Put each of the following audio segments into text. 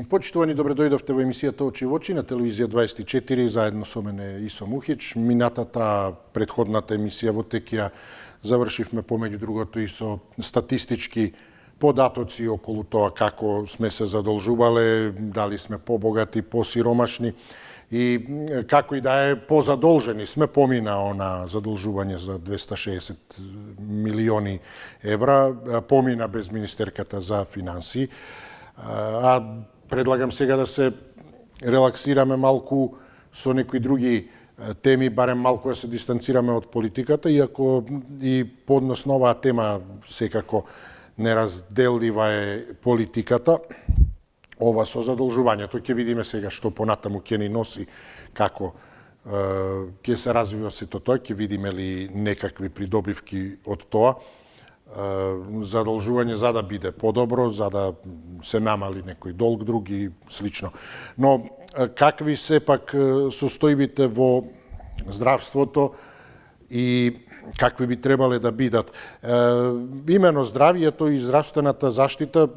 Почитувани, добре дојдовте во емисијата Очи во очи на телевизија 24, заедно со мене Исо Мухич. Минатата претходната емисија во текија завршивме помеѓу другото и со статистички податоци околу тоа како сме се задолжувале, дали сме побогати, посиромашни и како и да е позадолжени сме, поминаа на задолжување за 260 милиони евра, помина без министерката за финансии. А предлагам сега да се релаксираме малку со некои други теми, барем малку да се дистанцираме од политиката, иако и поднос на оваа тема секако неразделлива е политиката. Ова со задолжувањето ќе видиме сега што понатаму ќе ни носи, како ќе се развива сето тоа, ќе видиме ли некакви придобивки од тоа. Задолжување за да биде подобро, за да се намали некој долг, други слично. Но какви се пак состојбите во здравството и какви би требале да бидат? Имено здравието и здравствената заштита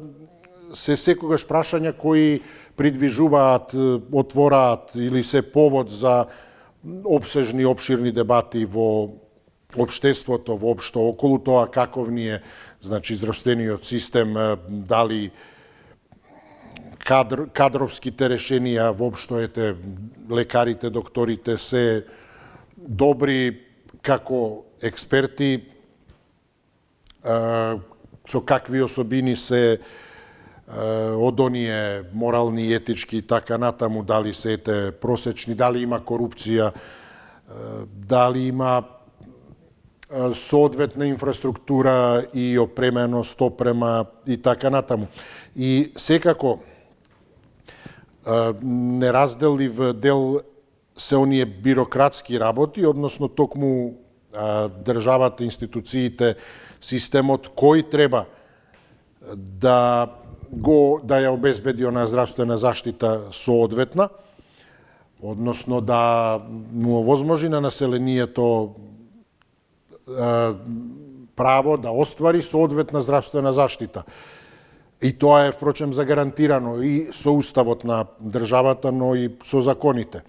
се секогаш прашања кои придвижуваат, отвораат или се повод за опсежни, обширни дебати во општеството воопшто околу тоа каков ни е, значи, здравствениот систем, дали кадровските решенија воопшто лекарите, докторите се добри како експерти, со какви особини се од оние морални и етички и така натаму, дали се просечни, дали има корупција, дали има соодветна инфраструктура и опременост, опрема и така натаму. И секако неразделив дел се оние бирократски работи, односно токму државата, институциите, системот кој треба да ја обезбеди онаа здравствена заштита соодветна, односно да му овозможи на населението право да оствари соодветна здравствена заштита. И тоа е, впрочем, загарантирано и со уставот на државата, но и со законите.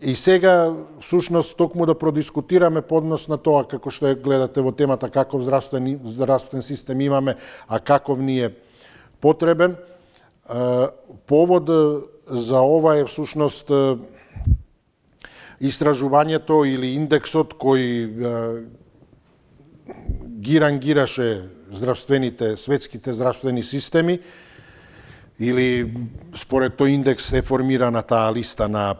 И сега, всушност, токму да продискутираме поднос на тоа, како што ја гледате во темата, каков здравствен систем имаме, а каков ни е потребен. Повод за ова е, всушност, истражувањето или индексот кој ги рангираше светските здравствени системи, или според тој индекс е формирана таа листа на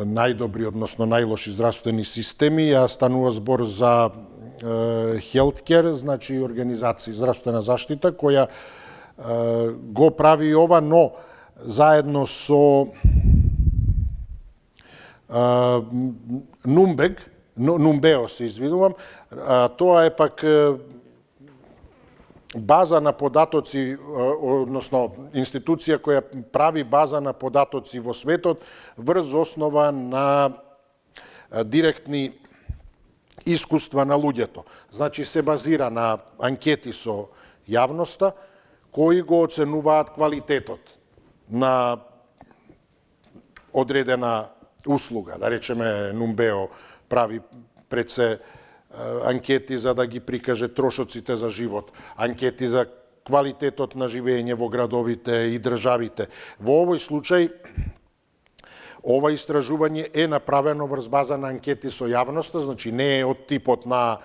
најдобри, односно најлоши здравствени системи, а станува збор за Healthcare, значи организација здравствена заштита, која го прави ова, но заедно со Numbeo, се извинувам, тоа е пак база на податоци, односно институција која прави база на податоци во светот врз основа на директни искуства на луѓето. Значи се базира на анкети со јавноста кои го оценуваат квалитетот на одредена услуга. Да речеме, Numbeo прави пред се анкети за да ги прикаже трошоците за живот, анкети за квалитетот на живење во градовите и државите. Во овој случај, ова истражување е направено врз база на анкети со јавноста, значи не е од типот на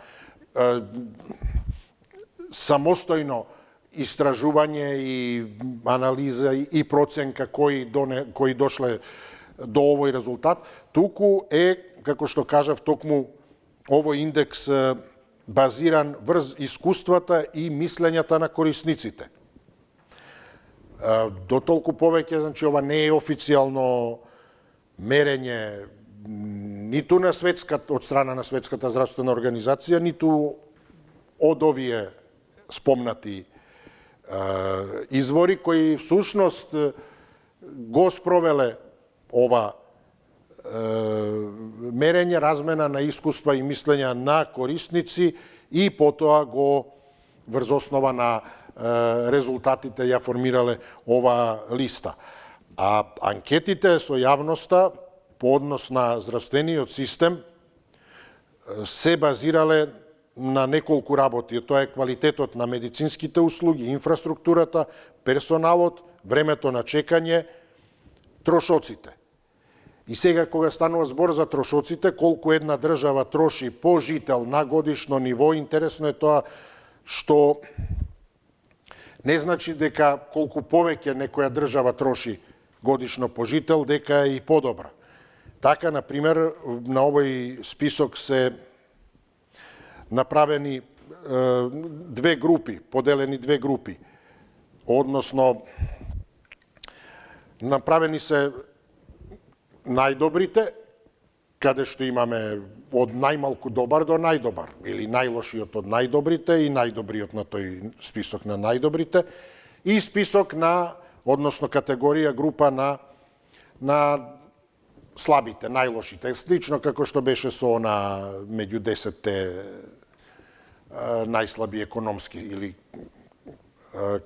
самостојно истражување и анализа и проценка кои дошле до овој резултат, туку е, како што кажав, токму овој индекс базиран врз искуствата и мислењата на корисниците. До толку повеќе, значи, ова не е официјално мерење ниту на од страна на Светската здравствена организација, ниту од овие спомнати извори, кои всушност го спровеле ова мерење, размена на искуства и мислења на корисници и потоа го врз основа на резултатите ја формирале ова листа. А анкетите со јавноста по однос на здравствениот систем се базирале на неколку работи. Тоа е квалитетот на медицинските услуги, инфраструктурата, персоналот, времето на чекање, трошоците. И сега кога станува збор за трошоците, колку една држава троши по жител на годишно ниво, интересно е тоа што не значи дека колку повеќе некоја држава троши годишно по жител, дека е и подобра. Така, например, на овој список се направени две групи, поделени две групи, односно направени се најдобрите, каде што имаме од најмалку добар до најдобар, или најлошиот од најдобрите и најдобриот на тој список на најдобрите, и список на, односно категорија, група на слабите, најлошите. Слично како што беше со она меѓу 10-те најслаби економски, или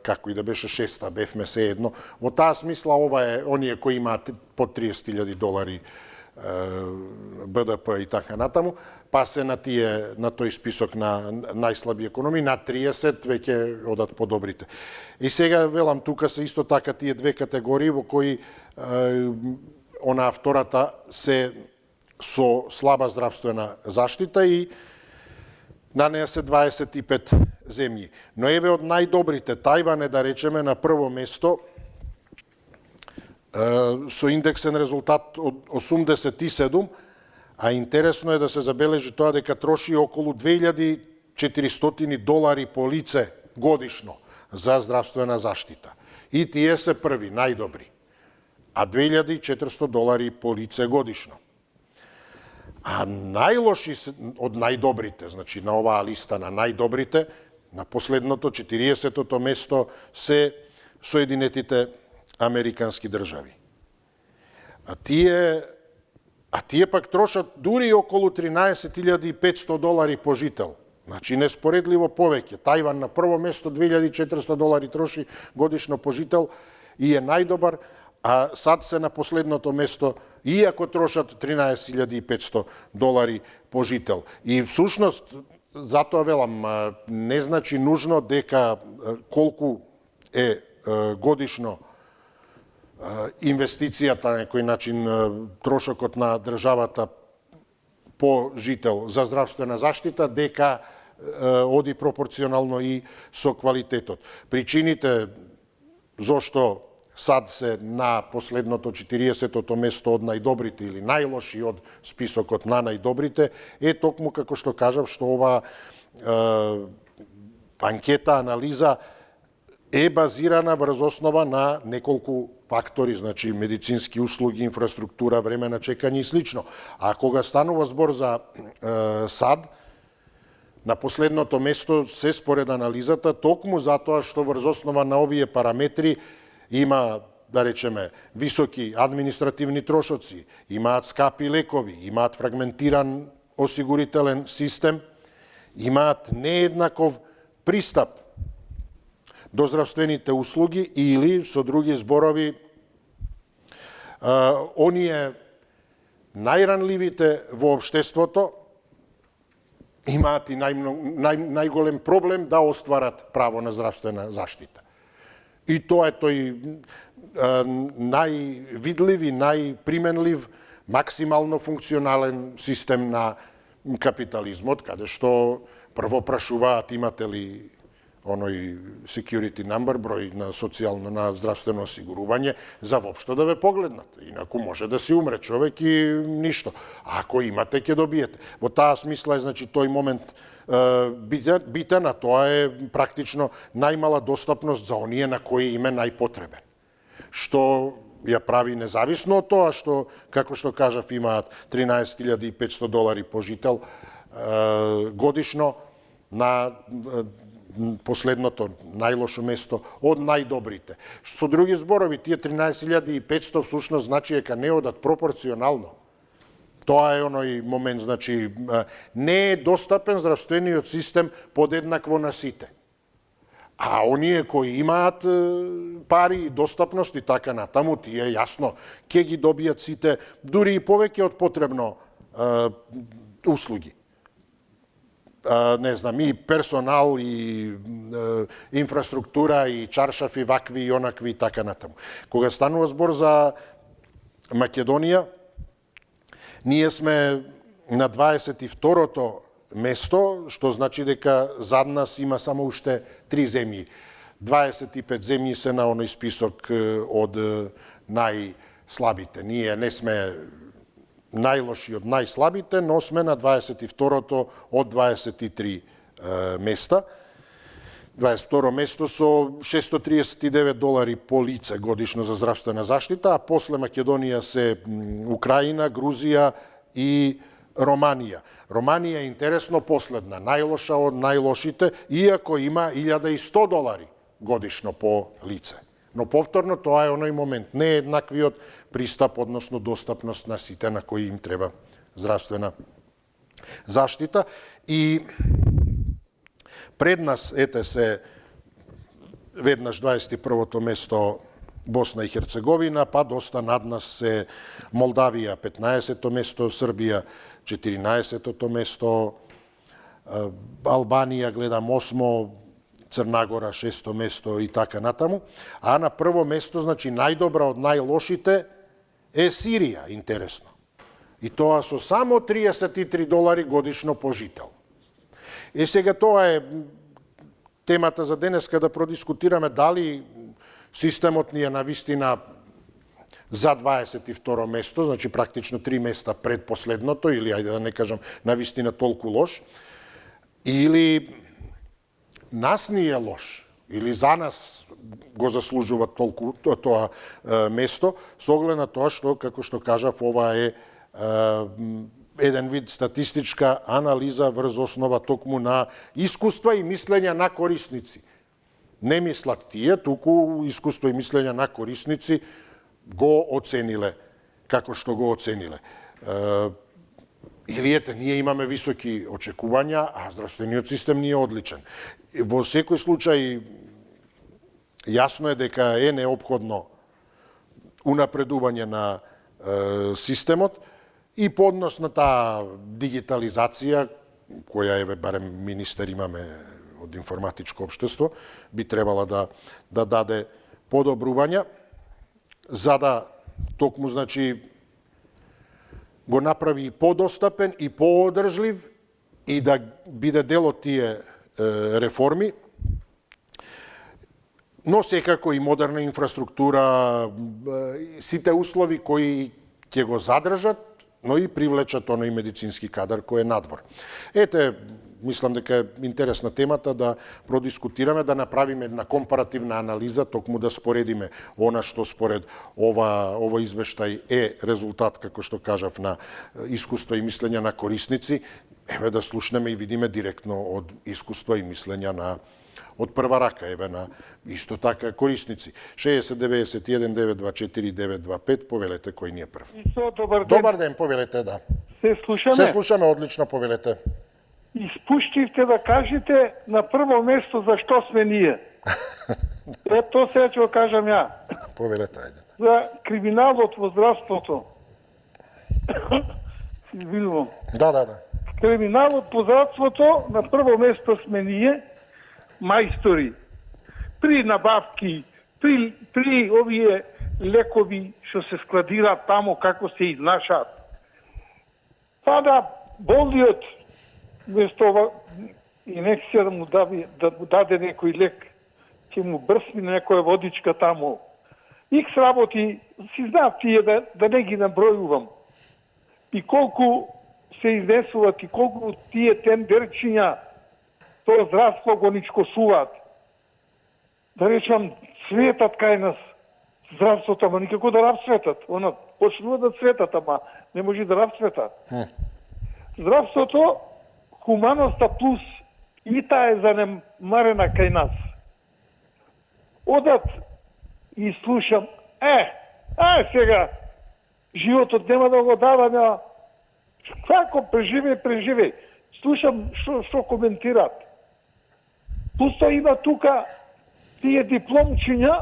како и да беше 6-та, бевме се едно. Во таа смисла ова е оние кои имаат под $30,000 БДП и така натаму, па се на тој список на најслаби економии, на 30 веќе одат подобрите. И сега велам, тука се исто така тие две категории во кои онаа втората се со слаба здравствена заштита и на неја се 25 земји. Но еве од најдобрите, Тајван е, да речеме, на прво место со индексен резултат од 87, а интересно е да се забележи тоа дека троши околу $2,400 по лице годишно за здравствена заштита. И тие се први, најдобри. А $2,400 по лице годишно. А најлоши од најдобрите, значи на оваа листа на најдобрите, на последното 40-тото место се Соединетите Американски држави. А тие пак трошат дури околу $13,500 по жител. Значи неспоредливо повеќе. Тајван на прво место $2,400 троши годишно по жител и е најдобар, а САД се на последното место, иако трошат $13,500 по жител. И всушност, затоа велам, не значи нужно дека колку е годишно инвестицијата, на некој начин трошокот на државата по жител за здравствена заштита, дека оди пропорционално и со квалитетот. Причините зошто САД се на последното 40-тото место од најдобрите или најлоши од списокот на најдобрите е токму како што кажав, што ова анкета, анализа е базирана врз основа на неколку фактори, значи медицински услуги, инфраструктура, време на чекање и слично. А кога станува збор за САД, на последното место се според анализата токму затоа што врз основа на овие параметри има, да речеме, високи административни трошоци, имаат скапи лекови, имаат фрагментиран осигурителен систем, имаат нееднаков пристап до здравствените услуги или, со други зборови, оние најранливите во општеството имаат и најголем проблем да остварат право на здравствена заштита. И тоа е тој највидлив и најприменлив, максимално функционален систем на капитализмот, каде што прво прашуваат имате ли оној security number, број на социјално, на здравствено осигурување, за воопшто да ве погледнат. Инаку може да си умре човек и ништо. А ако имате, ќе добиете. Во таа смисла е, значи, тој момент битен, а тоа е практично најмала достапност за оние на кои им е најпотребен. Што ја прави независно од тоа што, како што кажав, имаат $13,500 по жител годишно на последното најлошо место од најдобрите. Со други зборови, тие 13.500 всушност значи дека не одат пропорционално. Тоа е оној момент, значи не е достапен здравствениот систем подеднакво на сите. А оние кои имаат пари и достапност и така натаму, тие јасно ќе ги добијат сите, дури и повеќе од потребно услуги. Не знам, и персонал, и инфраструктура, и чаршафи, вакви и онакви и така натаму. Кога станува збор за Македонија, ние сме на 22-то место, што значи дека зад нас има само уште 3 земји. 25 земји се на оној список од најслабите. Ние не сме најлоши од најслабите, но сме на 22-то од 23 места. 22 место со $639 по лице годишно за здравствена заштита, а после Македонија се Украина, Грузија и Романија. Романија е интересно последна, најлоша од најлошите, иако има $1100 годишно по лице. Но повторно тоа е оној момент, не е еднаквиот пристап, односно достапност на сите на кои им треба здравствена заштита. И пред нас, ете се, веднаш 21-то место Босна и Херцеговина, па доста над нас се Молдавија 15-то место, Србија 14-то место, Албанија гледам 8-то, Црнагора 6-то место и така натаму. А на прво место, значи најдобра од најлошите е Сирија, интересно. И тоа со само $33 годишно по жител. Сега тоа е темата за денеска, да продискутираме дали системот ни е навистина за 22 место, значи практично 3 места пред последното, или ајде да не кажам навистина толку лош, или нас ни е лош, или за нас го заслужува толку тоа место, со оглед на тоа што, како што кажав, ова е еден вид статистичка анализа врз основа токму на искуства и мислења на корисници. Не мислат тие, туку искуство и мислења на корисници го оцениле како што го оцениле. Или ете, ние имаме високи очекувања, а здравствениот систем ни е одличен. Во секој случај, јасно е дека е неопходно унапредување на системот и поднос на таа дигитализација, која е, барем министер имаме од информатичко општество, би требала да даде подобрувања, за да токму, значи, го направи и подостапен и поодржлив и да биде дел од тие реформи, но секако и модерна инфраструктура, сите услови кои ќе го задржат, но и привлечат оној медицински кадар кој е надвор. Ете, мислам дека е интересна темата да продискутираме, да направиме една компаративна анализа, токму да споредиме она што според ова извештај е резултат, како што кажав, на искуство и мислења на корисници, еве да слушнеме и видиме директно од искуство и мислења од прва рака, еве на исто така корисници. 60-91-924-925, повелете кој ни е прв. Добар ден. Добар ден, повелете, да. Се слушаме? Се слушаме, одлично, повелете. Испуштивте да кажете на прво место зашто сме ние. Ето сега ќе го кажам ја. Повелете, ајде. За криминалот во здравството. Извинувам. Да. Криминалот во здравството на прво место сме ние, мајстори. При набавки, при овие лекови што се складираат тамо, како се изнашаат. Па да болниот вместо ова инекција да му даде некој лек, ќе му брсни некоја водичка тамо. Икс работи, си знаат тие да не ги набројувам. И колку се изнесуваат и колку тие тендерчиња тоа здравство го ничкосуваат. Да речам, светат кај нас здравството, ама никако да расцветат. Она почнува да цветат, ама не може да расцвета. Здравството, хуманоста плюс и таа е занемарена кај нас. Одат и слушам, сега, животот нема да го даваме, како преживе. Слушам што коментираат. Пусто има тука тие дипломчиња,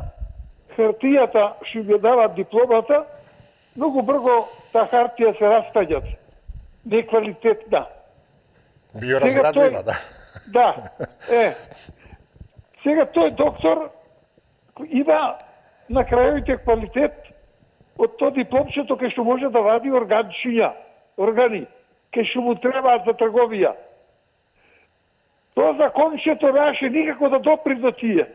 хартијата што ги дават дипломата, многу брзо таа хартија се растаѓат. Неквалитетна. Биоразградлива, да. Да. Сега тој доктор има на крајовите квалитет од тоа дипломчето кај што може да вади органи, кај што му требаат за трговија. Тоа закончето наше никако да допри до тие.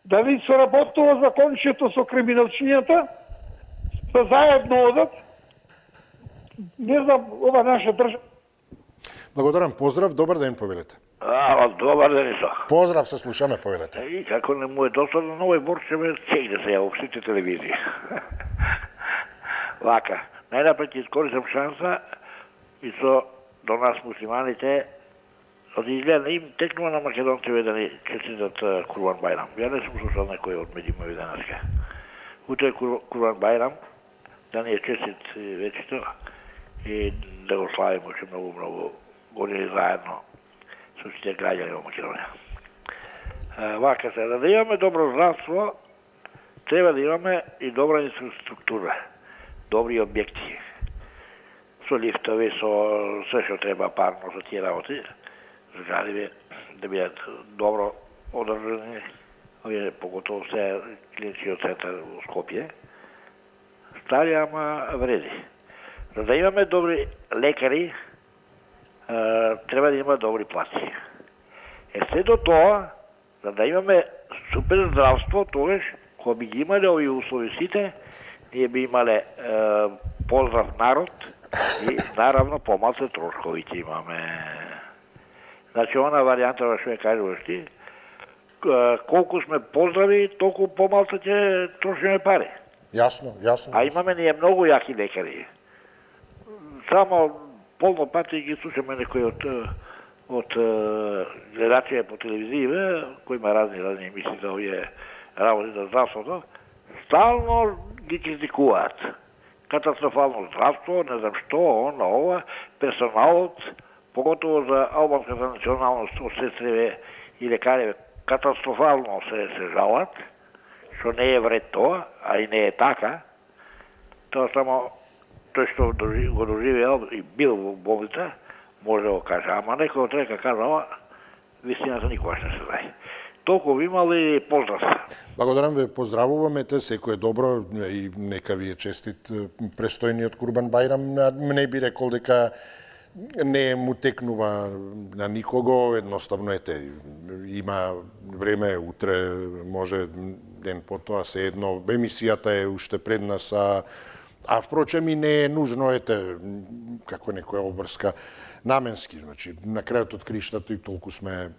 Дали соработува закончето со криминалчињата, да заедно одат, не знам, ова наша држава. Благодарам, поздрав, добар ден, повелете. Добар ден, Исо. Поздрав, се слушаме, повелете. И како не му е досадно на овој борче, ме цегне се ја во сите телевизии. Вака, најнапред ќе искористам шанса и со до нас муслиманите, од изгледа им текнува на македонците да ни честитат Курбан Бајрам. Ја не сум слушал некој од медиуми денеска. Утре Курбан Бајрам, да ни е честит вечето и да го славим уште многу години заедно со сите граѓани во Македонија. Вака се, да имаме добро здравство, треба да имаме и добра инфраструктура, добри објекти, со лифтови, со се што треба парно за тие работи, зградиви да бидат добро одржани, овие поготово се клиничкиот центар во Скопје, стари, ама вреди. За да имаме добри лекари, треба да има добри плати. След до тоа, за да имаме супер здравство, тогаш, кога би ги имале овие услови сите, ние би имале поздрав народ и наравно помалце трошкови ќе имаме. Значи, она варијанта што ја кажуваш ти, колку сме поздрави, толку помалце ќе трошиме пари. Јасно. А имаме ние многу јаки лекари. Само полно пати ги слушаме некои од гледачите по телевизија, кои има разни емисии за овие работи за здравството, стално ги критикуваат. Катастрофално здравство, не знам што, ова, персоналот, поготово за албанската националност, сестриве и лекари, катастрофално се жалат, што не е вред тоа, а и не е така. Тоа само тој што го доживеал и бил во болница, може да го каже. Ама некој од река кажа, вистината никогаш не се знае. Толку ви имали поздрав. Благодарам ве, поздравуваме те, секој е добро и нека ви е честит престојниот Курбан Бајрам. Не би рекол дека не му текнува на никого, едноставно има време, утре може ден потоа, се едно, емисијата е уште пред нас, а впрочем и не е нужно, како некоја обврска, наменски. Значи, на крајот од криштата и толку сме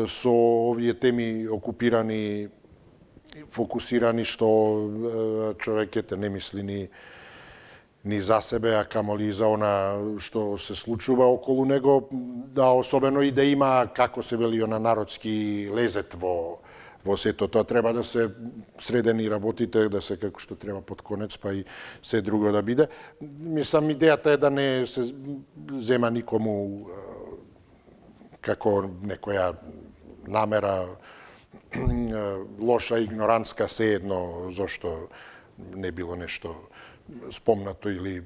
со овие теми окупирани, фокусирани, што човекете не мисли ни за себе, а камоли и за она што се случува околу него, да особено и да има, како се вели на народски, лезет во сето тоа. Треба да се средени работите, да се како што треба под конец, па и се друго да биде. Мислам, идејата е да не се зема никому како некоја намера лоша, игнорантска, се едно зошто не било нешто спомнато или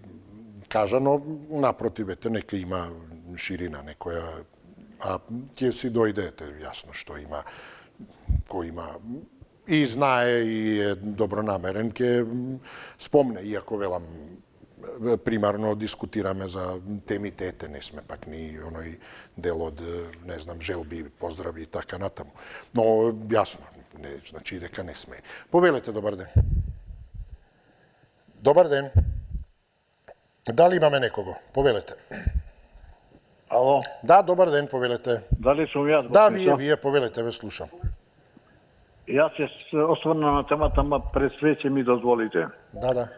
кажано, напротив, нека има ширина некоја, а ќе си дојдете јасно што има, кој има и знае и е добронамерен, ќе спомне, иако велам, примарно дискутираме за темите, не сме пак ни оној дел од, не знам, желби, поздрави и така натаму. Но јасно, значи дека не сме. Повелете, добар ден. Добар ден. Дали имаме некого? Повелете. Ало? Да, добар ден, повелете. Дали сум јас? Да, вие повелете, ве слушам. Јас се осврна на темата, ама пред све ќе ми дозволите. Да.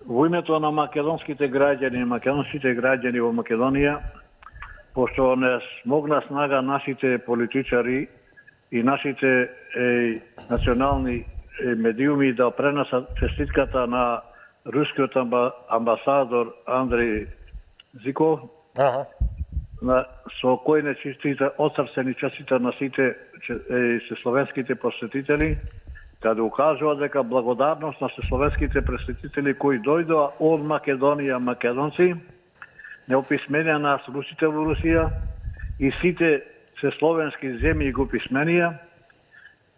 Во името на македонските граѓани во Македонија, пошто не смогна снага нашите политичари и нашите национални медиуми да пренесат честитката на рускиот амбасадор Андреј Зиков, со кој не честита отсрцени честита на сите словенските посетители, каде укажува дека благодарност на словенските посетители кои дојдоа од Македонија, македонци, неописменија нас русите во Русија и сите словенски земји го писменија,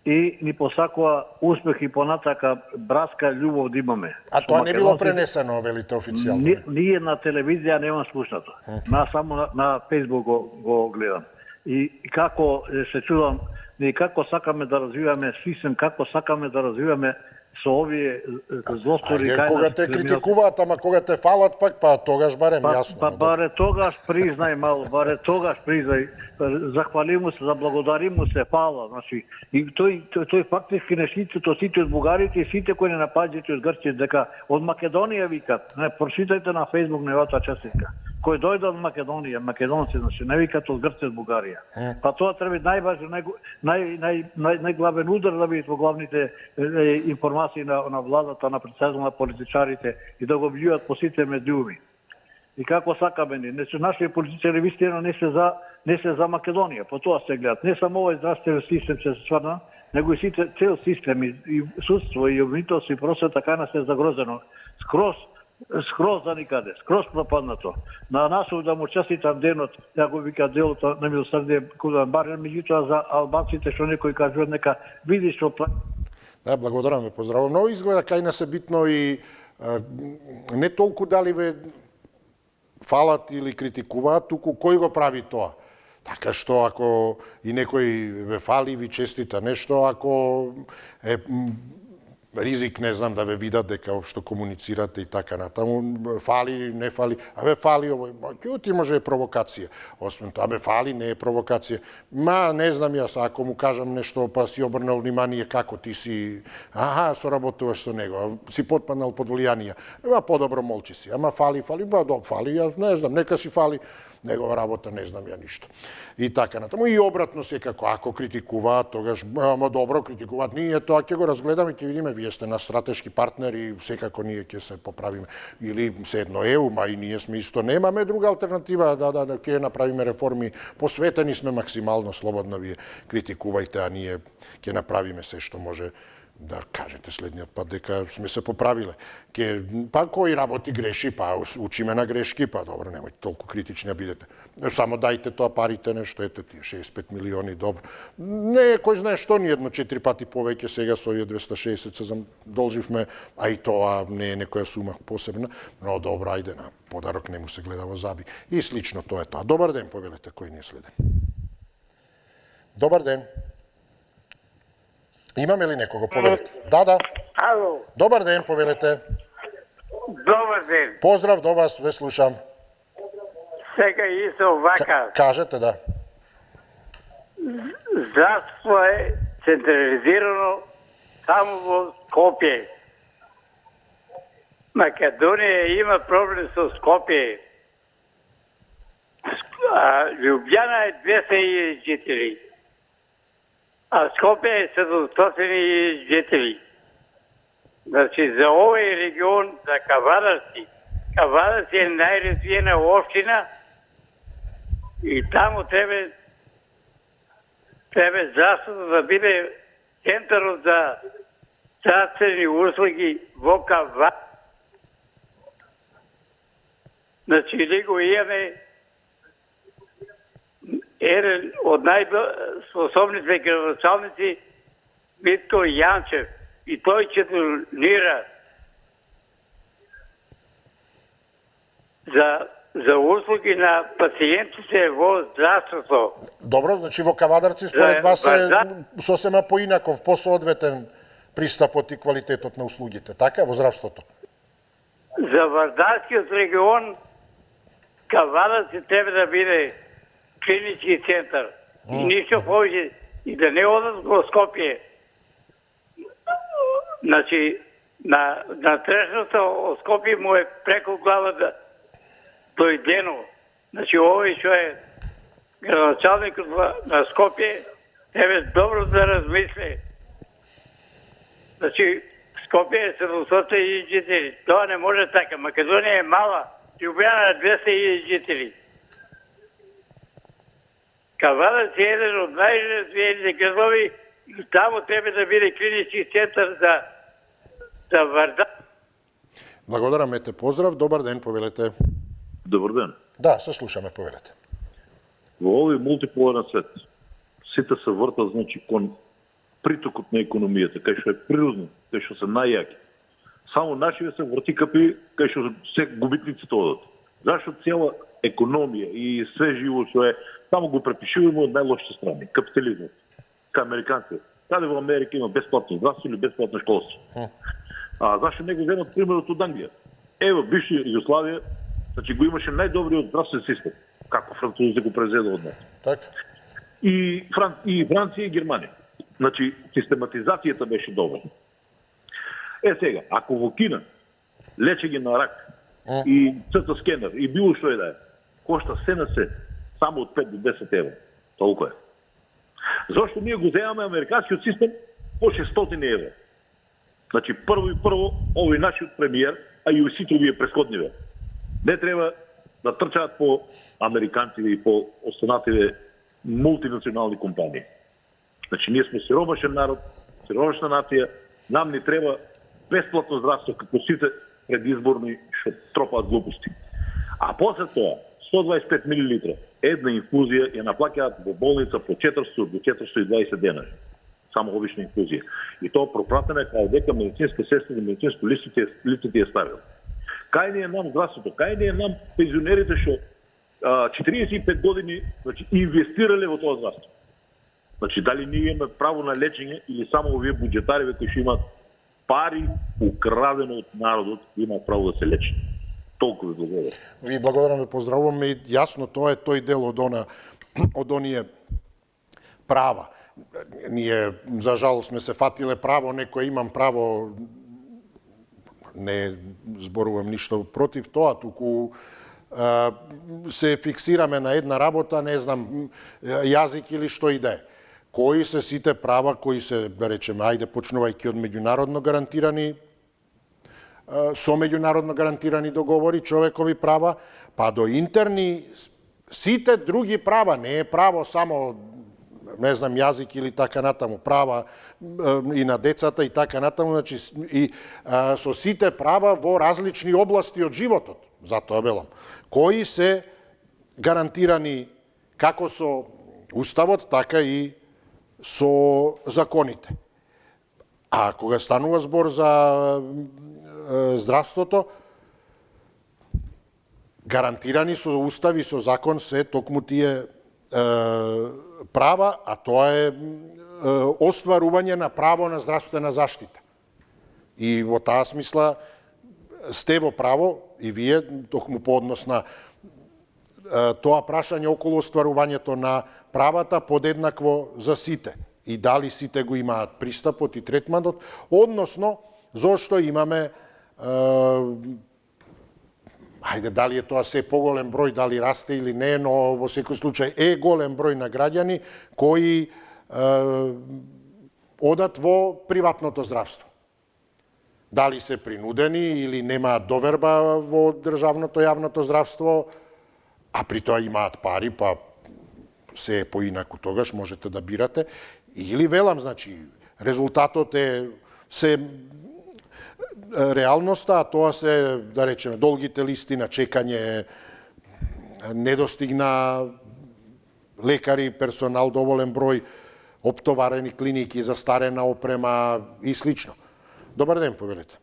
и ни посакува успех и понатака братска љубов да имаме. А тоа не било пренесено, велите официјално? Ние на телевизија немам слушнато. Само на Facebook го гледам. И како се чудам, ние како сакаме да развиваме систем, како сакаме да развиваме со овие злостори. Кога те критикуваат, ама кога те фалат пак, па тогаш барем јасно. Баре тогаш признај мало, баре тогаш признај. Захвали му се, заблагодари му се, фала. Значи, и тој фактички нештитото сите од бугарите и сите кои не напаѓате од Грција, дека од Македонија викат. Не, прочитајте на Facebook неговата честитка. Кој дојде од Македонија, македонци, значи не викат од Грција, од Бугарија. Па тоа треба најважно, најглавен удар да бидат во главните информации на владата, на председател на политичарите и да го влијат по сите медиуми. И како сакаме ни, нашите политичари вистина не се за Македонија, по тоа се гледат. Не само овој здравствен систем се стварна, него и сите цел систем и судство и обвинителство и просвета така се загрозено. Скроз за никаде, скроз пропаднато. На насов да му честитам денот, ја го вика делото на милосрдие Кулан Барен, меѓутоа за албанците што некои кажуваат нека види што Да, благодарам ве, поздравам. Много изгледа кај нас е битно и не толку дали ве фалат или критикуваат, туку кој го прави тоа. Така што ако и некој ве фали, ви честита нешто, ако е ризик, не знам, да ве видат дека општо комуницирате и така натаму, фали, не фали, а ве фали овој, ќути може е провокација. Освен тоа, фали, не е провокација. Не знам јас, ако му кажам нешто, па си обрнал внимание како ти си, соработуваш со него, си потпаднал под влијанија, подобро молчи си, ама фали, фали, јас не знам, нека си фали, негова работа не знам ја ништо. И така натаму. И обратно секако, ако критикуваат, тогаш, добро критикуваат, ние тоа ќе го разгледаме, ќе видиме, вие сте на стратешки партнер и секако ние ќе се поправиме. Или се едно ЕУ, и ние сме исто, немаме друга алтернатива, ќе направиме реформи, посветени сме максимално слободно, вие критикувајте, а ние ќе направиме се што може да кажете следниот пат дека сме се поправиле. Па кој работи греши, па учиме на грешки, па добро, немојте толку критични да бидете. Само дајте тоа парите нешто, ете тие 65 милиони, добро. Не е кој знае што, ни едно 4 пати повеќе сега со овие 260 се задолживме, а и тоа не е некоја сума посебна, но добро, ајде на подарок не му се гледа во заби. И слично тоа е тоа. Добар ден, повелете, кој не следе. Добар ден. Имаме ли некого, повелете? Да. Ало. Добар ден, повелете. Добар ден. Поздрав до вас, ве слушам. Сега исто вака. Кажете, да. Здравство е централизирано само во Скопје. Македонија има проблем со Скопје. Лјубљана е 200.000 жители. А Скопје е 700.000 жители. Значи, за овој регион, за Кавадарци е најразвиена општина и таму треба здравството да биде центарот за здравствени услуги во Кавадарци. Значи, ли го имаме еден од најспособните градоначалници Митко Јанчев и тој ќе донира за услуги на пациентите во здравството. Добро, значи во Кавадарци според вас е сосема поинаков, посоодветен пристапот и квалитетот на услугите, така, во здравството? За Вардарскиот регион Кавадарци треба да биде клинички центар. И ништо повеќе, и да не одат во Скопје. Значи, на трешното од Скопје му е преко глава да дојдено. Значи, овој што е градоначалникот на Скопје, треба добро да размисли. Значи, Скопје е 700.000 жители. Тоа не може така. Македонија е мала. Лјубљана е 200.000 жители. Каванаc е еден од најразвиените градови и таму треба да биде клинички центар за Вардар. Благодарам, ете поздрав, добар ден, повелете. Добар ден. Да, се слушаме, повелете. Во овој мултиполарен свет, сите се вртат, значи, кон притокот на економијата, кај што е природно, кај што се најјаки. Само нашиве се врти капи, кај што се губитниците одат. Зашто цела економија и све живо што е, само го препишуваме од најлошите страни, капитализмот, кај американците. Каде во Америка има бесплатно здравство или бесплатно школство? Зашто не го земат примерот од Англија? Ево, бивша Југославија, значи го имаше најдобриот здравствен систем, како французите го презеда од нас. Така. И Франција и Германија. Значи, систематизацијата беше добра. Сега, ако во Кина лечење на рак и ЦТ скенер и било што е да е, кошта се на се само од 5 до 10 евро. Толку е. Зошто ние го земаме американскиот систем по 600 евро? Значи, прво, овој нашиот премиер, а и сите овие претходниве, не треба да трчаат по американците и по останативе мултинационални компании. Значи, ние сме сиромашен народ, сиромашна нација, нам ни треба бесплатно здравство, како сите предизборни што тропаат глупости. А после тоа, 125 мл, една инфузија ја наплаќаат во болница по 400 до 420 дена. Само обична инфузија. И тоа пропратена кај дека медицинска сестра и медицинско лице ти е ставил. Кај не е нам здравството? Кај не е нам пензионерите што 45 години, значи, инвестирале во тоа здравство? Значи, дали ние имаме право на лечење или само овие буџетариве кои што имаат пари украдено од народот имаат право да се лечат? Толку ви благодарам. Ви благодарам, ве поздравувам и јасно тоа е тој дел од оние права. Ние, за жал, сме се фатиле право, некој имам право, не зборувам ништо против тоа, туку се фиксираме на една работа, не знам, јазик или што и да е. Кои се сите права кои се, да речеме, ајде почнувајќи од меѓународно гарантирани, со меѓународно гарантирани договори, човекови права, па до интерни, сите други права, не е право само, не знам, јазик или така натаму, права и на децата и така натаму, значи и со сите права во различни области од животот, затоа велам, кои се гарантирани како со Уставот, така и со законите. А кога станува збор за здравството, гарантирани со Устав и со закон се токму тие права, а тоа е остварување на право на здравствена заштита. И во таа смисла сте во право и вие, токму по однос на тоа прашање околу остварувањето на правата подеднакво за сите. И дали сите го имаат пристапот и третманот, односно, зошто имаме ајде, дали е тоа се поголем број, дали расте или не, но во секој случај е голем број на граѓани кои одат во приватното здравство. Дали се принудени или немаат доверба во државното јавното здравство, а при тоа имаат пари, па се е поинаку тогаш, можете да бирате. Или велам, значи, резултатот е се реалноста, а тоа се, да речеме, долгите листи на чекање, недостигна лекари, персонал, доволен број, оптоварени клиники, застарена опрема и слично. Добар ден, повелете.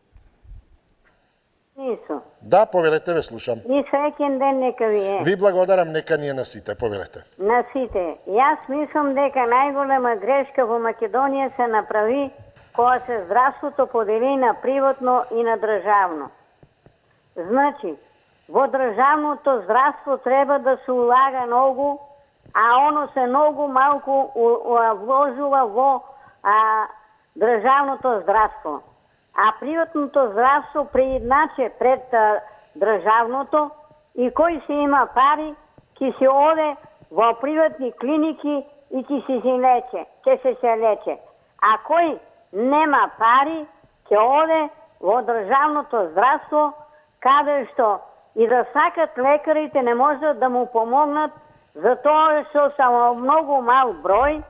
Нисо. Да, повелете, ве слушам. И среќен ден нека ви е. Ви благодарам, нека ни е на сите, повелете. На сите. Јас мислам дека најголема грешка во Македонија се направи кога се здравството подели на приватно и на државно. Значи, во државното здравство треба да се улага многу, а оно се многу малку вложува во државното здравство. А приватното здравство преидначе пред државното и кој се има пари, ќе се оде во приватни клиники и ќе се лече. А кој нема пари, ќе оде во државното здравство, каде што и да сакат лекарите не можат да му помогнат, затоа што само многу мал број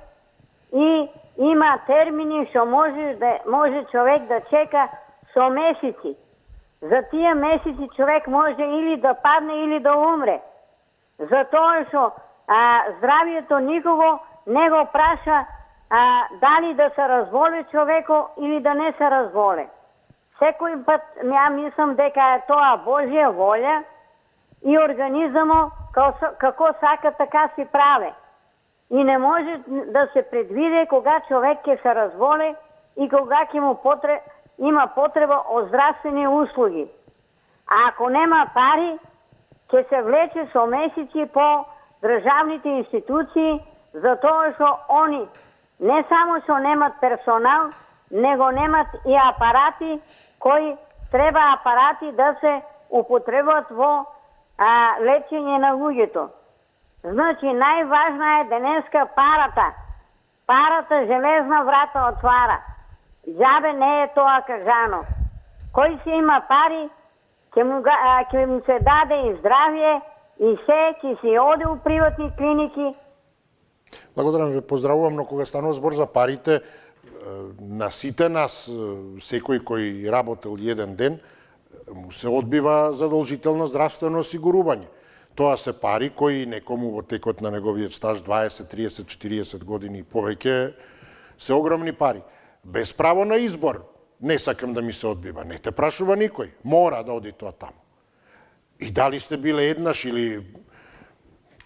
и има термини што може човек да чека со месеци. За тие месеци човек може или да падне или да умре. Затоа што здравието никого не го праша дали да се разболе човеко или да не се разболе. Секој пат ја мислам дека е тоа Божја волја и организмот како сака така си праве. И не може да се предвиде кога човек ќе се разболе и кога ќе му има потреба од здравствени услуги. А ако нема пари, ќе се влече со месеци по државните институции, затоа што они не само што немат персонал, него немат и апарати кои треба апарати да се употребат во лечење на луѓето. Значи, најважна е денеска парата. Парата железна врата отвара. Џабе не е тоа кажано. Кој се има пари, ќе му се даде и здравје, и се, ќе си оде у приватни клиники. Благодарам ве, поздравувам, но кога станува збор за парите, на сите нас, секој кој работел еден ден, му се одбива задолжително здравствено осигурување. Тоа се пари кои некому во текот на неговиот стаж 20, 30, 40 години и повеќе се огромни пари. Без право на избор, не сакам да ми се одбива. Не те прашува никој. Мора да оди тоа таму. И дали сте биле еднаш или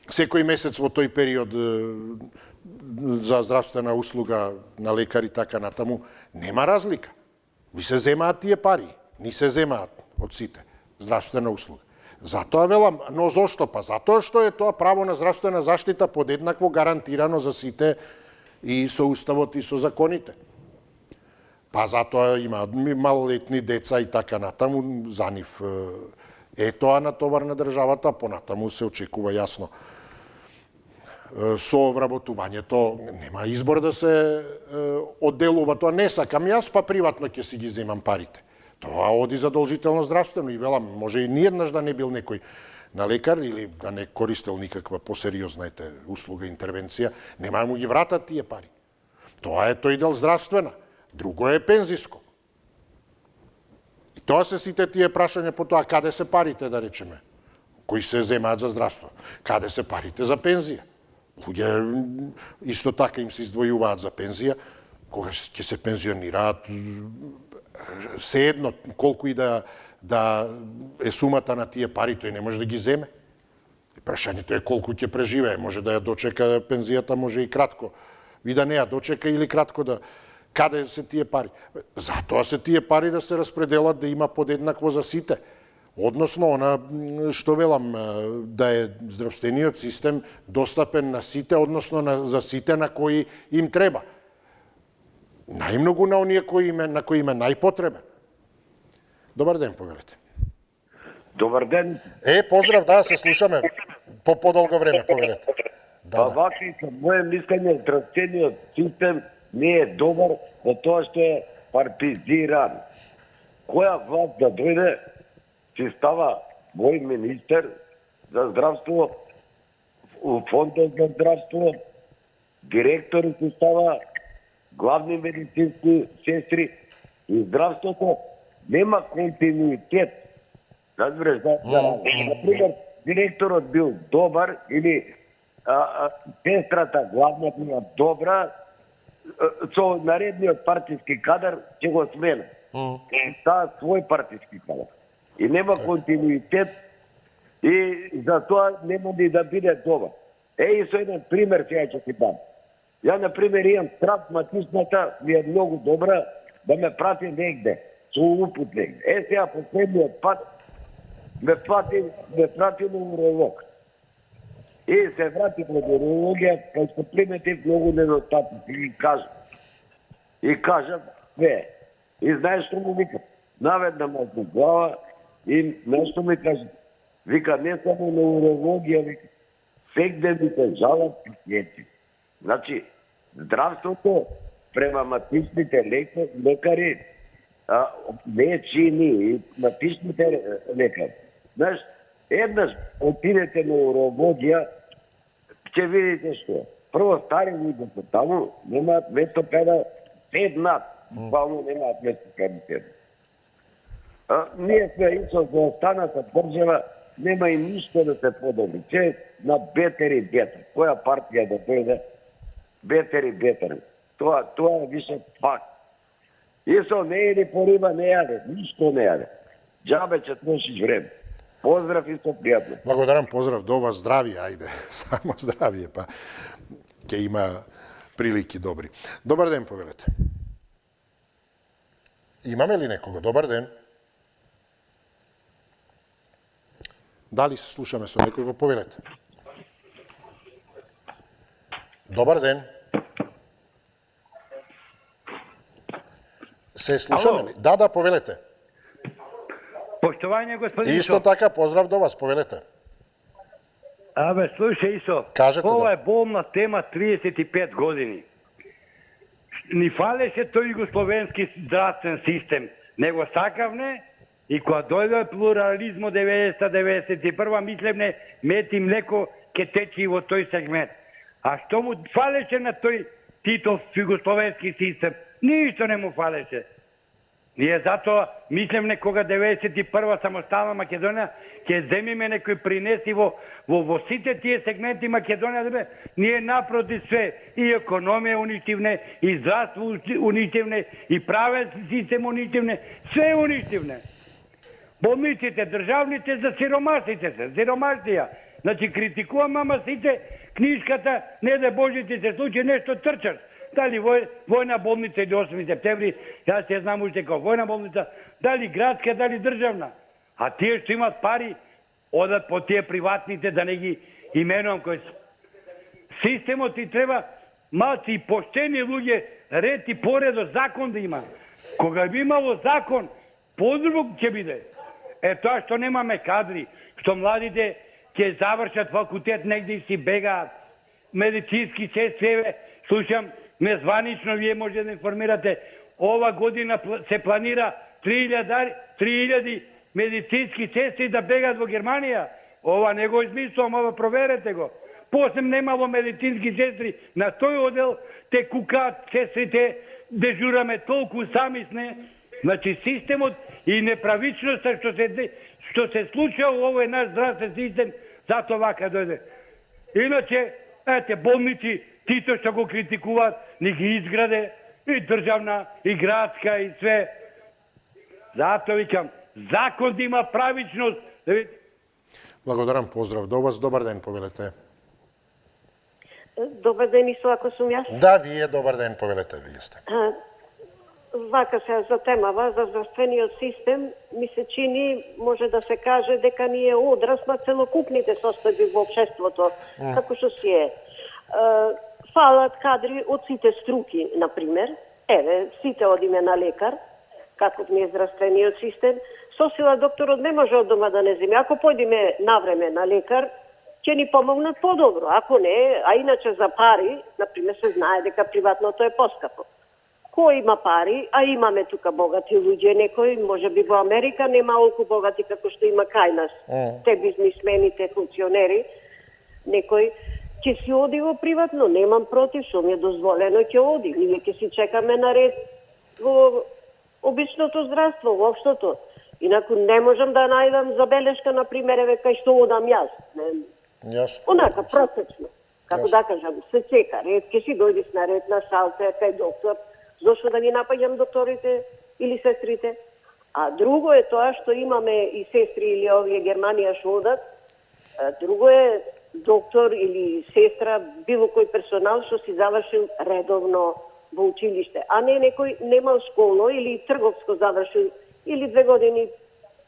секој месец во тој период за здравствена услуга на лекари така натаму, нема разлика. Ви се земаат тие пари, ни се земаат од сите здравствена услуга. Затоа велам, но зошто? Па затоа што е тоа право на здравствена заштита подеднакво гарантирано за сите и со уставот и со законите. Па затоа има малолетни деца и така натаму, за нив е тоа натовар на државата, понатаму се очекува јасно со вработувањето, нема избор да се одделува, тоа не сакам јас, па приватно ќе си ги земам парите. Тоа оди задолжително здравствено и велам, може и ниеднаш да не бил некој на лекар или да не користел никаква посериозна услуга, интервенција, нема му ги вратат тие пари. Тоа е тој дел здравствена, друго е пензиско. И тоа се сите тие прашања по тоа, каде се парите, да речеме, кои се земаат за здравство, каде се парите за пензија. Луѓе исто така им се издвојуваат за пензија, кога ќе се пензионираат, се едно, колку и да е сумата на тие пари, тој не може да ги земе. Прашањето е колку ќе преживее, може да ја дочека пензијата, може и кратко. И да не ја дочека или кратко да... Каде се тие пари? Затоа се тие пари да се распределат, да има подеднакво за сите. Односно, она што велам, да е здравствениот систем достапен на сите, односно за сите на кои им треба. Најмногу на оние на кои им е најпотребен. Добар ден, повелете. Добар ден. Поздрав, да, се слушаме по подолго време, повелете. Да, ваки, со моје мислење, здравствениот систем не е добар, за тоа што е партизиран. Која власт да дојде, си става мој министер за здравство, у фондот за здравство, директор си става, главни медицински сестри и здравството нема континуитет. Разбираш, например, директорот бил добар или сестрата главна била добра, со наредниот партиски кадар ќе го смена. Таа свој партиски кадар. И нема континуитет и за тоа нема ни да биде добар. И со еден пример сега ќе ти дам. Ја, например, имам травматичната, ми е многу добра да ме прати негде, со упут негде. Сега последниот пат ме прати на уролог. И се врати во урологија, кај што приметив многу недостатоци и кажа све. И знаеш што му вика? Наведна мазна глава и нешто ми каже. Вика, не само на урологија, вика, сегде ми се жалат пациенти. Значи, здравството према матичните лекари не е чини, матичните лекари. Знаеш, еднаш отидете на урологија, ќе видите што. Прво, стари луѓе се таму, немаат место кај да седнат. Буквално немаат место кај да седнат. Ние сме исто за останата држава, нема и ништо да се подобри. Че на бетер и бетер. Која партија да дојде, бетер и бетер. Тоа е више факт. Исо не еди по риба, не јаде, ништо не јаде. Џабе ќе трошиш време. Поздрав и со пријатно. Благодарам, поздрав до вас, здравие, ајде, само здравие, па ќе има прилики добри. Добар ден, повелете. Имаме ли некого? Добар ден. Дали се слушаме со некого? Повелете. Добар ден. Се слушаме ли? Да, повелете. Поштовање, господин Исто така, поздрав до вас, повелете. Абе, слушај, Исо, Кажете ова е болна тема 35 години. Ни фалеше тој југословенски здравствен систем. Него сакавне и кога дојде плурализмо 90-91, мислевне мет и млеко ке течи во тој сегмент. А што му фалеше на тој Титов југословенски систем? Ништо не му фалеше. Ние затоа мислевме кога 91 самостална Македонија ќе земиме некој принеси во сите тие сегменти Македонија, да бе, ние напротив све, и економија уништивне, и здравство уништивне, и правен систем уништивне, све уништивне. Болниците државните за сиромасите се, сиромасија. Значи критикувам, ама сите книжката, не да Боже ти се случи нешто трчаш. Дали војна болница или 8 септември, јас ја знам уште како војна болница, дали градска, дали државна. А тие што имат пари, одат по тие приватните, да не ги именувам кои се. Системот ти треба малци и поштени луѓе, ред и поредо, закон да има. Кога би имало закон, подруг ќе биде. Тоа што немаме кадри, што младите ќе завршат факултет, негде и си бегаат, медицински сестри, слушам, незванично вие може да информирате, ова година се планира 3000 медицински сестри да бегат во Германија. Ова не го измислувам, ова проверете го. После немало медицински сестри на тој одел, те кукаат сестрите, дежураме толку сами сне. Значи системот и неправичноста што се случува во овој наш здравствен систем, затоа вака дојде. Иначе, болници, тито што го критикуваат, ни ги изграде, и државна, и градска, и све. Затоа викам, закон да има правичност. Благодарам, поздрав до вас, добар ден, повелете. Добар ден, Исо, ако сум јас. Да, вие, добар ден, повелете, вие сте. Вака се за темава, за здравствениот систем, ми се чини, може да се каже, дека ни е одраз на целокупните состојби во општеството, како што си е. Фалат кадри од сите струки, например. Еве, сите одиме на лекар, каков ни е здравствениот систем. Со сила докторот не може од дома да не земе. Ако појдеме навреме на лекар, ќе ни помогнат подобро. Ако не, а иначе за пари, например, се знае дека приватното е поскапо. Кој има пари, а имаме тука богати луѓе, некои, може би во Америка, не малку богати како што има кај нас. Те бизнисмените, функционери, некој ќе си оди во приватно, немам против, што ми е дозволено, ќе оди. Ние ќе си чекаме на ред во обичното здравство, воопштото. Инаку не можам да најдам забелешка, например, еве кај што одам јас. Онака, просечно. Како да кажам, се чека ред, ќе си дојдеш на ред на шалте, кај доктор. Зошто да ги напаѓам докторите или сестрите? А друго е тоа што имаме и сестри или овие Германија што одат. Друго е доктор или сестра, било кој персонал што си завршил редовно во училиште, а не некој немал школно или трговско завршил или 2 години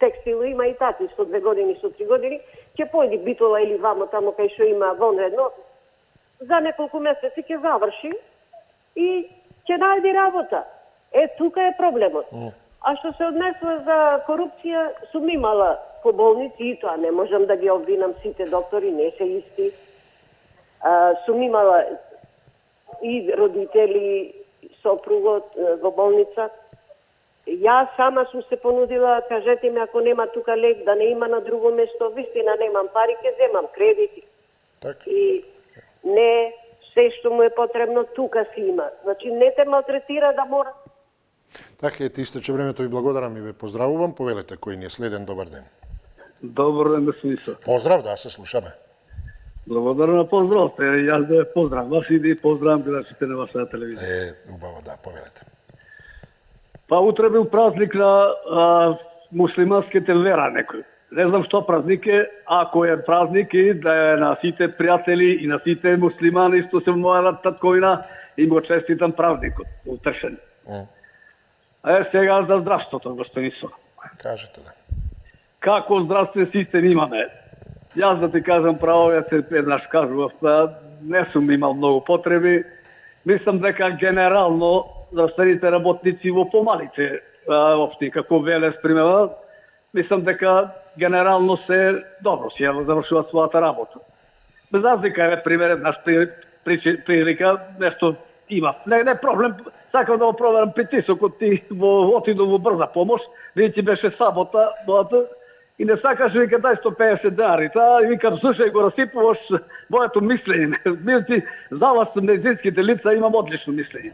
текстил, има и такви со 2 години, со 3 години, ќе појди Битола или вамо тамо кај што има вонредно, за неколку месеци ќе заврши и ќе најди работа. Тука е проблемот. А што се однесува за корупција, сум имала по болници и тоа не можам да ги обвинам, сите доктори не се исти. Сум имала и родители, сопругот во болница. Јас сама сум се понудила, кажете ми ако нема тука лек, да не има на друго место, вистина немам пари, ќе земам кредити. И Не се што му е потребно тука си има. Значи не те малтретира да мора. Така, ете истече времето, ви благодарам и ве поздравувам. Повелете кој ни е следен, добар ден. Добар ден, господин Исо. Поздрав, да, се слушаме. Благодарам на поздравите. Јас да поздрав вас и да поздравам гледачите на вашата телевизија. Убаво, да, повелете. Па утре бил празник на муслиманските вера некој. Не знам што празник е, ако е празник и да е на сите пријатели и на сите муслимани што се мојата татковина и го честитам празникот, утрешен. Сега за здравството, господин Исо. Кажете да. Како здравствен систем имаме? Јас да ти кажам право, јас еднаш кажував, не сум имал многу потреби. Мислам дека генерално здравствените работници во помалите општини, како Велес, примерно, мислам дека генерално се добро си завршуваат својата работа. Без разлика е, пример, еднаш прилика, нешто има. Не проблем, сакам да го проверам притисокот ти отидов во брза помош, види беше сабота, и не сакаш, вика, дај 150 денари. И викам, слушај, го расипуваш моето мислење. Мисли, за вас медицинските лица имам одлично мислење.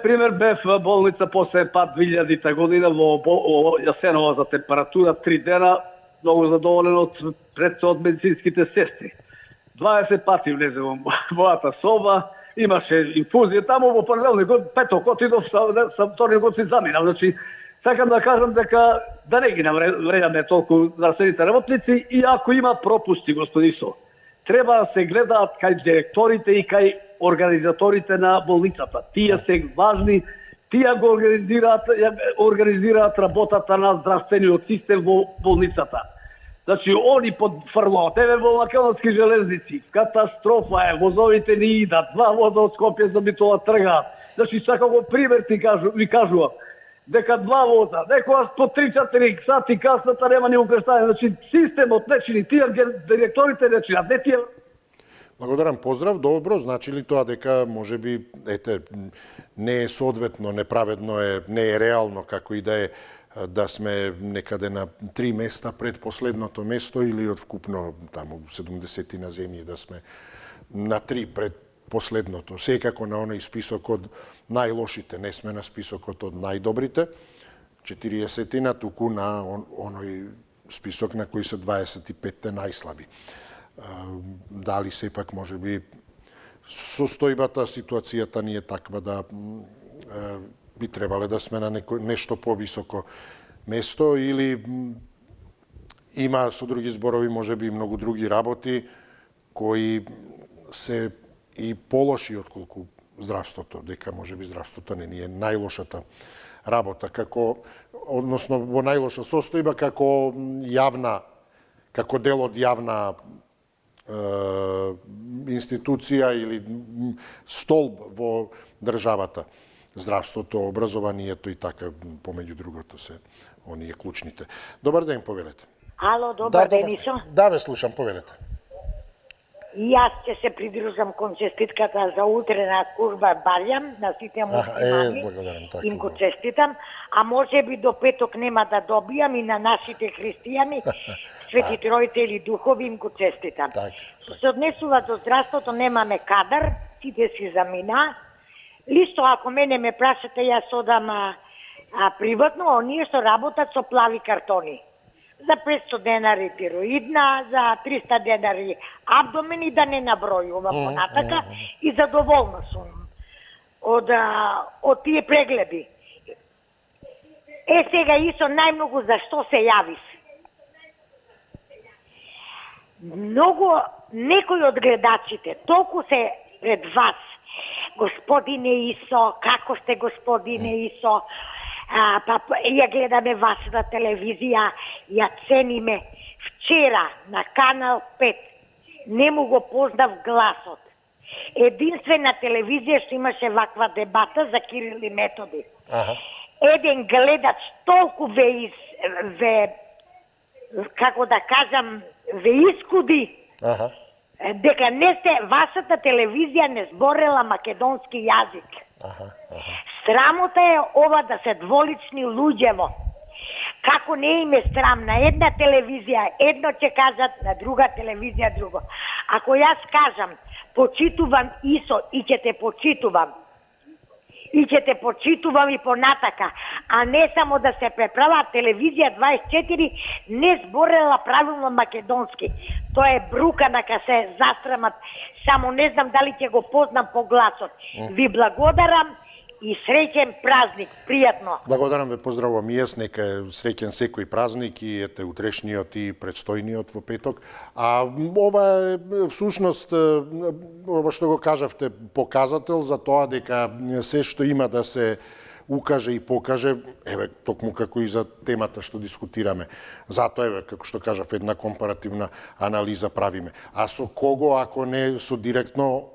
Пример, бев во болница после пат 2000-та година во Јасенова за температура 3 дена, многу задоволен од предсо од медицинските сестри. 20 пати влезе во мојата соба, имаше инфузија, таму во понеделникот, петок, отидов, со вторникот си заминав. Значи, сакам да кажам дека да не ги навредаме толку здравствените работници и ако има пропусти, господин Исо, треба да се гледаат кај директорите и кај организаторите на болницата. Тие се важни, тие го организираат работата на здравствениот систем во болницата. Значи, они подфрлаат. Еве во Македонски железници, катастрофа е, возовите ни идат, 2 воза од Скопје за Битола тргаат. Значи, сака го пример ви кажувам, дека 2 воза, некојаш по 3-4 сати касната нема ни укрештање. Значи, системот не чини, тие директорите не чинат, не тие... Благодарам, поздрав, добро, значи ли тоа дека можеби, ете, не е соодветно, неправедно е, не е реално, како и да е, да сме некаде на 3 места пред последното место или од вкупно таму 70 на земји да сме на 3 пред последното. Секако на оној список од најлошите, не сме на списокот од најдобрите, 40-тина, туку на оној список на кои се 25-те најслаби. Дали сепак можеби состојбата, ситуацијата ни е таква да би требале да сме на нешто повисоко место или има, со други зборови, можеби многу други работи кои се и полоши отколку здравството, дека можеби здравството не ни е најлошата работа, како, односно во најлоша состојба како јавна, како дел од јавна институција или столб во државата. Здравството, образованието и така, помеѓу другото се оние клучните. Добар ден, повелете. Ало, добар ден, Исо. Да, ве слушам, повелете. Јас ќе се придружам кон честитката за утре на Курба Барјам, на сите муслимани. Им го честитам, а може би до петок нема да добијам и на нашите христијани, Свети Тројте или духови им го честитам. Што се однесува до здравството, немаме кадар, сите си замина. Листо, ако мене ме прашате, јас одам приватно, оние што работат со плави картони. За 500 денари тироидна, за 300 денари абдомен и да не набројувам понатака и задоволна сум од тие прегледи. Сега Исо најмногу за што се јавиш? Многу, некои од гледачите, толку се пред вас, господине Исо, како сте господине Исо, па ја гледаме вашата телевизија, ја цениме. Вчера на Канал 5 не му го познав гласот. Единствена телевизија што имаше ваква дебата за Кирил и Методи. Еден гледач толку ве како да кажам, ве искуди, дека не сте, вашата телевизија не зборела македонски јазик. Срамота е ова да се дволични луѓево. Како не им е срам, на една телевизија едно ќе кажат, на друга телевизија друго. Ако јас кажам, почитувам ИСО и ќе те почитувам, и ќе те почитувам и понатака, а не само да се преправа телевизија 24 не зборела правилно македонски. Тоа е брука на ка се застрамат, само не знам дали ќе го познам по гласот. Ви благодарам и среќен празник, пријатно. Благодарам ве, поздравувам и јас, нека е среќен секој празник и ете утрешниот и предстојниот во петок. А ова е всушност, ова што го кажавте, показател за тоа дека се што има да се укаже и покаже, еве, токму како и за темата што дискутираме. Затоа, еве, како што кажав, една компаративна анализа правиме. А со кого, ако не со директно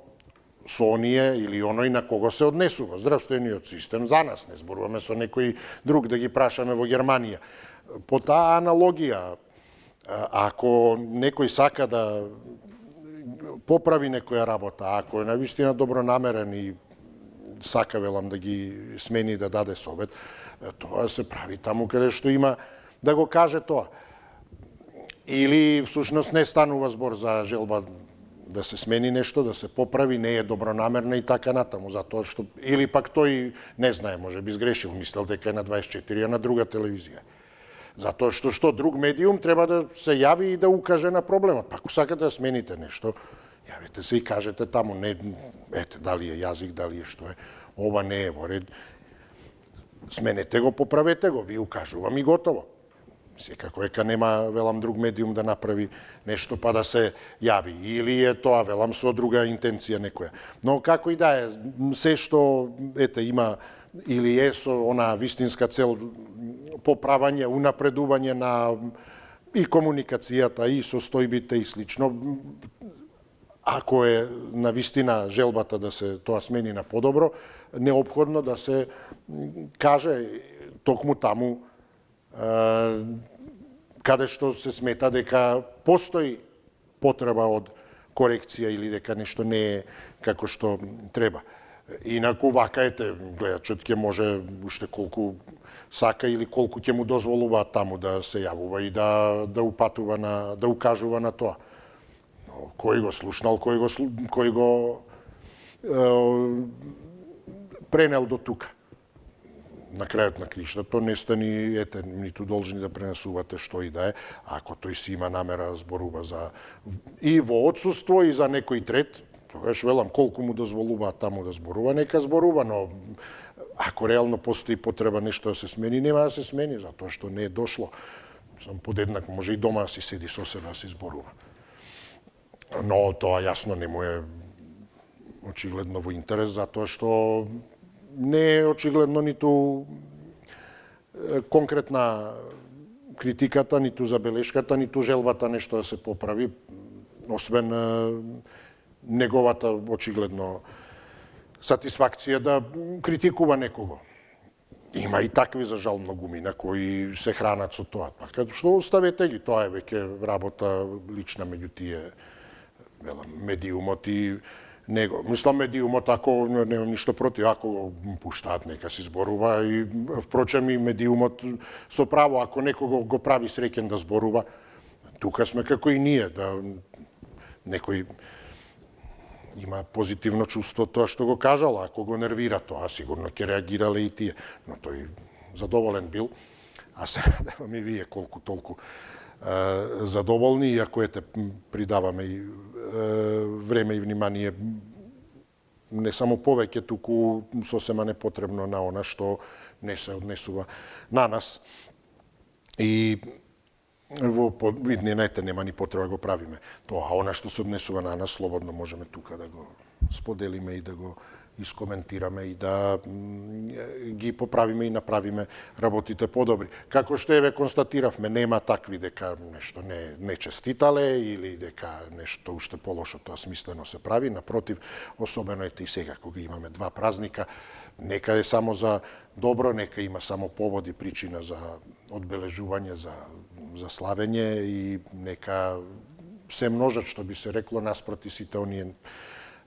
со оние или оној на кого се однесува здравствениот систем за нас, не зборуваме со некој друг да ги прашаме во Германија. По таа аналогија, ако некој сака да поправи некоја работа, ако е навистина добронамерен и сака, велам, да ги смени, да даде совет, тоа се прави таму каде што има да го каже тоа. Или всушност не станува збор за желба да се смени нешто, да се поправи, не е добронамерна и така натаму, затоа што или пак тој не знае, може би сгрешил, мислел дека е на 24, а на друга телевизија. Затоа што друг медиум треба да се јави и да укаже на проблемот. Па ако сакате да смените нешто, јавите се и кажете таму, не, ете, дали е јазик, дали е што е, ова не е во ред. Сменете го, поправете го, ви укажувам и готово. Секако ека нема, велам, друг медиум да направи нешто па да се јави. Или е тоа, велам, со друга интенција некоја. Но како и да е, се што, ете, има или е со она вистинска цел поправање, унапредување на и комуникацијата, и состојбите и слично, ако е на вистина желбата да се тоа смени на подобро, неопходно да се каже токму таму каде што се смета дека постои потреба од корекција или дека нешто не е како што треба. Инаку вака ете, гледачот ќе може уште колку сака или колку ќе му дозволуваат таму да се јавува и да упатува да укажува на тоа. Но кој го слушнал, кој го пренел до тука. На крајот на криштото не сте ниту должни да пренесувате што и да е, ако тој си има намера да зборува за и во отсуство и за некој трет, тогаш велам колку му дозволуваат таму да зборува, нека зборува, но ако реално постои потреба нешто да се смени, нема да се смени, затоа што не е дошло. Сам подеднак може и дома да си седи со себе да си зборува. Но тоа јасно не му е очигледно во интерес, затоа што не е очигледно ниту конкретна критиката, ниту забелешката, ниту желбата нешто да се поправи, освен неговата очигледно сатисфакција да критикува некого. Има и такви, за жал, многумина кои се хранат со тоа. Така што оставете ги, тоа е веќе работа лична меѓу тие, медиумот и него. Мислам, медиумот, ако немам ништо против, ако го пуштаат, нека си зборува и впрочем и медиумот со право, ако некого го прави среќен да зборува, тука сме како и ние, да некој има позитивно чувство тоа што го кажал, ако го нервира тоа, сигурно ќе реагирале и тие, но тој задоволен бил, а сега даваме и вие колку толку задоволни, иако ете придаваме и време и внимание не само повеќе, туку сосема непотребно на она што не се однесува на нас. И во иднината нема ни потреба го правиме тоа, а она што се однесува на нас, слободно можеме тука да го споделиме и да го искоментираме и да ги поправиме и направиме работите подобри. Како што еве констатиравме, нема такви дека нешто не честитале или дека нешто уште полошо тоа смислено се прави, напротив, особено ете и сега кога имаме два празника, нека е само за добро, нека има само повод и причина за одбележување, за славење и нека се множат, што би се рекло, наспроти сите оние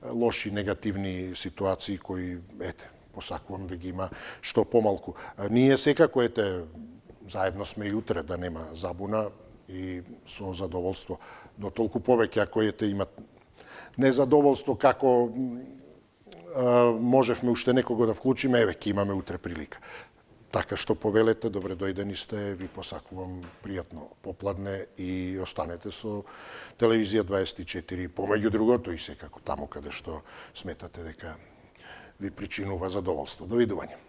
лоши, негативни ситуации кои, ете, посакувам да ги има што помалку. Ние секако, ете, заедно сме и утре, да нема забуна и со задоволство. До толку повеќе, ако ете имат незадоволство како можевме уште некого да вклучиме, еве ќе имаме утре прилика. Така што повелете, добре дојдени сте, ви посакувам пријатно попладне и останете со Телевизија 24, помеѓу другото и секако таму каде што сметате дека ви причинува задоволство. Довидување.